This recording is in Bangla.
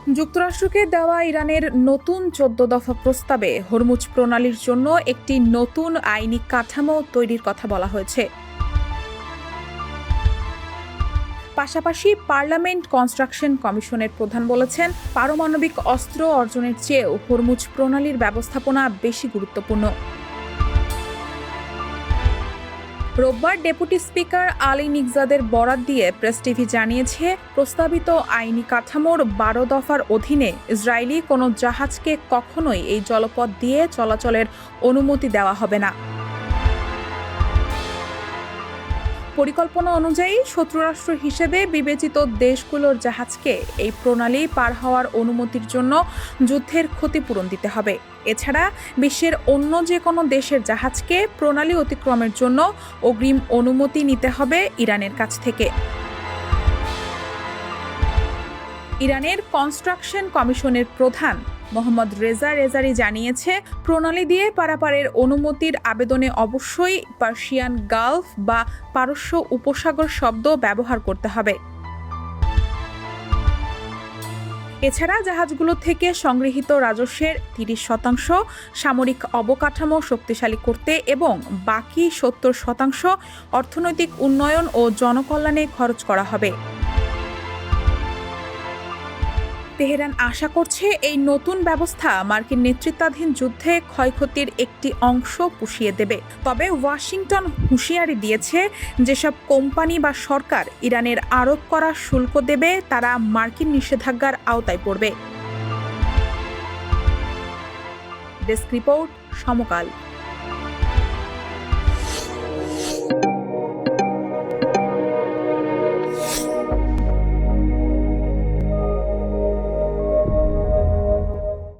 যুক্তরাষ্ট্রকে দেওয়া ইরানের নতুন ১৪ দফা প্রস্তাবে হরমুজ প্রণালীর জন্য একটি নতুন আইনি কাঠামো তৈরির কথা বলা হয়েছে। পাশাপাশি পার্লামেন্ট কনস্ট্রাকশন কমিশনের প্রধান বলেছেন, পারমাণবিক অস্ত্র অর্জনের চেয়েও হরমুজ প্রণালীর ব্যবস্থাপনা বেশি গুরুত্বপূর্ণ। রোববার ডেপুটি স্পিকার আলী নিকজাদের বরাত দিয়ে প্রেস টিভি জানিয়েছে, প্রস্তাবিত আইনি কাঠামোর ১২ দফার অধীনে ইসরায়েলি কোনো জাহাজকে কখনোই এই জলপথ দিয়ে চলাচলের অনুমতি দেওয়া হবে না। পরিকল্পনা অনুযায়ী শত্রুরাষ্ট্র হিসেবে বিবেচিত দেশগুলোর জাহাজকে এই প্রণালী পার হওয়ার অনুমতির জন্য যুদ্ধের ক্ষতিপূরণ দিতে হবে। এছাড়া বিশ্বের অন্য যে কোনো দেশের জাহাজকে প্রণালী অতিক্রমের জন্য অগ্রিম অনুমতি নিতে হবে ইরানের কাছ থেকে। ইরানের কনস্ট্রাকশন কমিশনের প্রধান মোহাম্মদ রেজা রেজারি জানিয়েছে, প্রণালী দিয়ে পারাপারের অনুমতির আবেদনে অবশ্যই পার্সিয়ান গালফ বা পারস্য উপসাগর শব্দ ব্যবহার করতে হবে। এছাড়া জাহাজগুলো থেকে সংগৃহীত রাজস্বের ৩০% সামরিক অবকাঠামো শক্তিশালী করতে এবং বাকি ৭০% অর্থনৈতিক উন্নয়ন ও জনকল্যাণে খরচ করা হবে। তেহরান আশা করছে, এই নতুন ব্যবস্থা মার্কিন নেতৃত্বাধীন যুদ্ধে ক্ষয়ক্ষতির একটি অংশ পুষিয়ে দেবে। তবে ওয়াশিংটন হুঁশিয়ারি দিয়েছে, যেসব কোম্পানি বা সরকার ইরানের আরোপ করা শুল্ক দেবে তারা মার্কিন নিষেধাজ্ঞার আওতায় পড়বে। ডেস্ক রিপোর্ট, সমকাল।